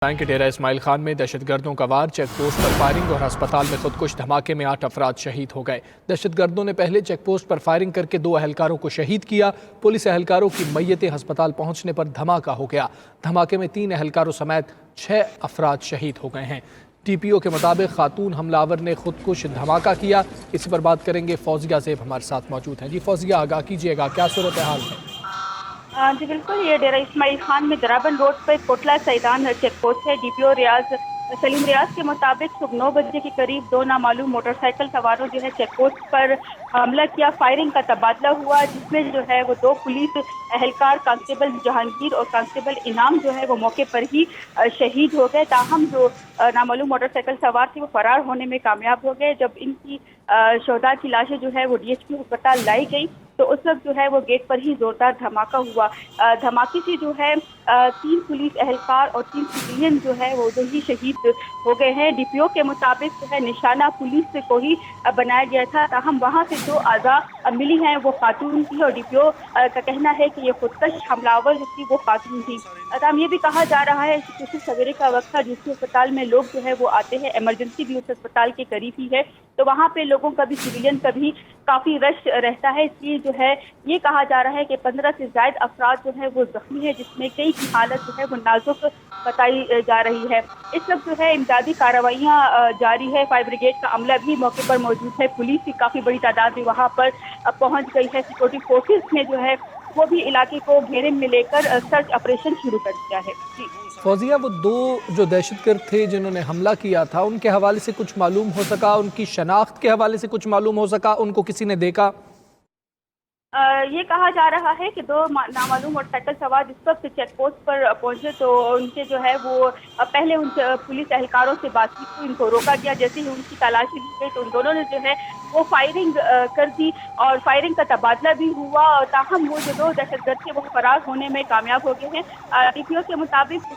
کے ڈیرہ اسماعیل خان میں دہشت گردوں کا وار، چیک پوسٹ پر فائرنگ اور ہسپتال میں خودکش دھماکے میں 8 افراد شہید ہو گئے۔ دہشت گردوں نے پہلے چیک پوسٹ پر فائرنگ کر کے 2 اہلکاروں کو شہید کیا۔ پولیس اہلکاروں کی میتیں ہسپتال پہنچنے پر دھماکہ ہو گیا۔ دھماکے میں 3 اہلکاروں سمیت 6 افراد شہید ہو گئے ہیں۔ ٹی پی او کے مطابق خاتون حملہ آور نے خودکش دھماکہ کیا۔ اس پر بات کریں گے، فوزیہ زیب ہمارے ساتھ موجود ہیں۔ جی فوزیہ، آگاہ کیجیے گا، کیا صورتحال ہے؟ جی بالکل، یہ ڈیرہ اسماعیل خان میں درابن روڈ پر کوٹلہ سیدان چیک پوسٹ ہے۔ ڈی پی او سلیم ریاض کے مطابق صبح 9 بجے کے قریب 2 نامعلوم موٹر سائیکل سواروں چیک پوسٹ پر حملہ کیا۔ فائرنگ کا تبادلہ ہوا، جس میں وہ 2 پولیس اہلکار کانسٹیبل جہانگیر اور کانسٹیبل انعام وہ موقع پر ہی شہید ہو گئے۔ تاہم جو نامعلوم موٹر سائیکل سوار تھے وہ فرار ہونے میں کامیاب ہو گئے۔ جب ان کی شہداء کی لاشیں وہ ڈی ایچ پی اسپتال لائی گئی تو اس وقت وہ گیٹ پر ہی زوردار دھماکہ ہوا۔ دھماکے سے 3 پولیس اہلکار اور 3 سویلین وہ ہی شہید ہو گئے ہیں۔ ڈی پی او کے مطابق نشانہ پولیس کو ہی بنایا گیا تھا، تاہم وہاں سے جو اعضاء ملی ہیں وہ خاتون تھی، اور ڈی پی او کا کہنا ہے کہ یہ خودکش حملہ آور تھی وہ خاتون تھی۔ تاہم یہ بھی کہا جا رہا ہے کہ کسی سویرے کا وقت تھا، جس اسپتال میں لوگ وہ آتے ہیں، ایمرجنسی بھی اس اسپتال کے قریب ہی ہے، تو وہاں پہ لوگوں کا بھی سویلین کا بھی کافی رش رہتا ہے۔ اس لیے یہ کہا جا رہا ہے کہ 15 سے زائد افراد وہ زخمی ہے، جس میں کئی کی حالت وہ نازک بتائی جا رہی ہے۔ اس وقت امدادی کارروائیاں جاری ہے۔ فائر بریگیڈ کا عملہ بھی موقع پر موجود ہے۔ پولیس کی کافی بڑی تعداد میں وہاں پر پہنچ گئی ہے۔ سیکورٹی فورسز نے وہ بھی علاقے کو گھیرے میں لے کر سرچ آپریشن شروع کر دیا ہے۔ جی فوزیہ، وہ 2 جو دہشت گرد تھے جنہوں نے حملہ کیا تھا، ان کے حوالے سے کچھ معلوم ہو سکا؟ ان کی شناخت کے حوالے سے کچھ معلوم ہو سکا؟ ان کو کسی نے دیکھا؟ یہ کہا جا رہا ہے کہ 2 نامعلوم موٹر سائیکل سوار جس وقت چیک پوسٹ پر پہنچے تو ان سے وہ پہلے ان پولیس اہلکاروں سے بات چیت ہوئی، ان کو روکا گیا۔ جیسے ہی ان کی تلاشی لی گئی تو ان دونوں نے وہ فائرنگ کر دی، اور فائرنگ کا تبادلہ بھی ہوا، تاہم وہ جو 2 دہشت گرد تھے وہ فرار ہونے میں کامیاب ہو گئے ہیں۔ ڈی پی او کے مطابق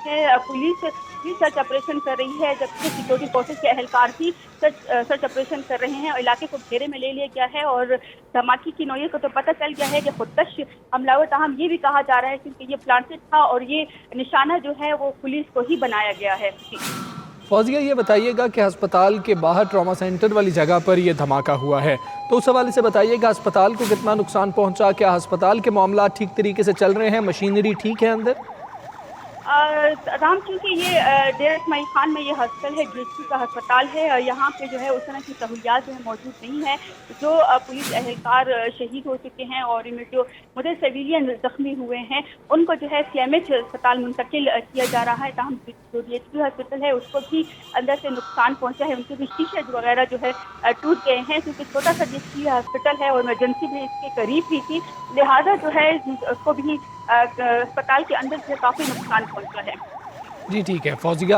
پولیس بھی سرچ آپریشن کر رہی ہے، جبکہ سیکورٹی فورسز کے اہلکار بھی سرچ آپریشن کر رہے ہیں، اور علاقے کو گھیرے میں لے لیا گیا ہے، اور دھماکے کی نوعیت کو تو پتہ چل گیا ہے کہ خودکش حملہ ہوا۔ تاہم یہ بھی کہا جا رہا ہے کیونکہ یہ پلانٹڈ تھا اور یہ نشانہ وہ پولیس کو ہی بنایا گیا ہے۔ فوزیہ، یہ بتائیے گا کہ ہسپتال کے باہر ٹراما سینٹر والی جگہ پر یہ دھماکہ ہوا ہے، تو اس حوالے سے بتائیے گا ہسپتال کو کتنا نقصان پہنچا؟ کیا ہسپتال کے معاملات ٹھیک طریقے سے چل رہے ہیں؟ مشینری ٹھیک ہے اندر؟ رام، چونکہ یہ ڈیرہ اسماعیل خان میں یہ ہاسپٹل ہے، ڈی ایچ پی کا ہسپتال ہے، اور یہاں پہ اس طرح کی سہولیات موجود نہیں ہے۔ جو پولیس اہلکار شہید ہو چکے ہیں اور ان میں جو مدر سویلین زخمی ہوئے ہیں ان کو سی ایم ایچ اسپتال منتقل کیا جا رہا ہے۔ تاہم جو ڈی ایچ پی ہاسپٹل ہے اس کو بھی اندر سے نقصان پہنچا ہے، ان کے بھی شیشے وغیرہ ٹوٹ گئے ہیں، کیونکہ چھوٹا سا ڈی ایچ پی ہاسپٹل ہے اور ایمرجنسی بھی اس کے قریب ہی تھی، لہٰذا اس کو بھی اسپتال کے اندر سے کافی نقصان پہنچا ہے۔ جی ٹھیک ہے فوزیہ،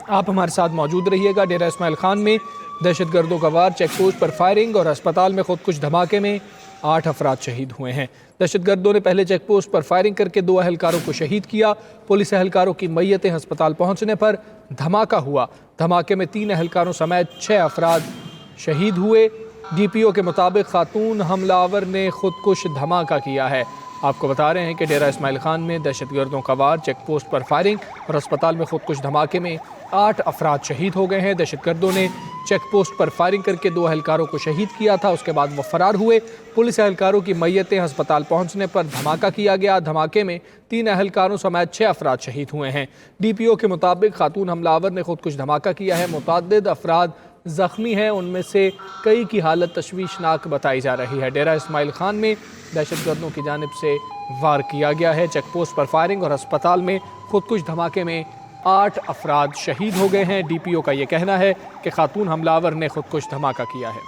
آپ ہمارے ساتھ موجود رہیے گا۔ ڈیرہ اسماعیل خان میں دہشت گردوں کا وار، چیک پوسٹ پر فائرنگ اور ہسپتال میں خودکش دھماکے میں 8 افراد شہید ہوئے ہیں۔ دہشت گردوں نے پہلے چیک پوسٹ پر فائرنگ کر کے 2 اہلکاروں کو شہید کیا۔ پولیس اہلکاروں کی میتیں ہسپتال پہنچنے پر دھماکہ ہوا۔ دھماکے میں 3 اہلکاروں سمیت 6 افراد شہید ہوئے۔ ڈی پی او کے مطابق خاتون حملہ آور نے خودکش دھماکہ کیا ہے۔ آپ کو بتا رہے ہیں کہ ڈیرہ اسماعیل خان میں دہشت گردوں کا وار، چیک پوسٹ پر فائرنگ اور ہسپتال میں خودکش دھماکے میں 8 افراد شہید ہو گئے ہیں۔ دہشت گردوں نے چیک پوسٹ پر فائرنگ کر کے 2 اہلکاروں کو شہید کیا تھا، اس کے بعد وہ فرار ہوئے۔ پولیس اہلکاروں کی میتیں ہسپتال پہنچنے پر دھماکہ کیا گیا۔ دھماکے میں 3 اہلکاروں سمیت 6 افراد شہید ہوئے ہیں۔ ڈی پی او کے مطابق خاتون حملہ آور نے خودکش دھماکہ کیا ہے۔ متعدد افراد زخمی ہیں، ان میں سے کئی کی حالت تشویشناک بتائی جا رہی ہے۔ ڈیرہ اسماعیل خان میں دہشت گردوں کی جانب سے وار کیا گیا ہے۔ چیک پوسٹ پر فائرنگ اور ہسپتال میں خودکش دھماکے میں 8 افراد شہید ہو گئے ہیں۔ ڈی پی او کا یہ کہنا ہے کہ خاتون حملہ آور نے خودکش دھماکہ کیا ہے۔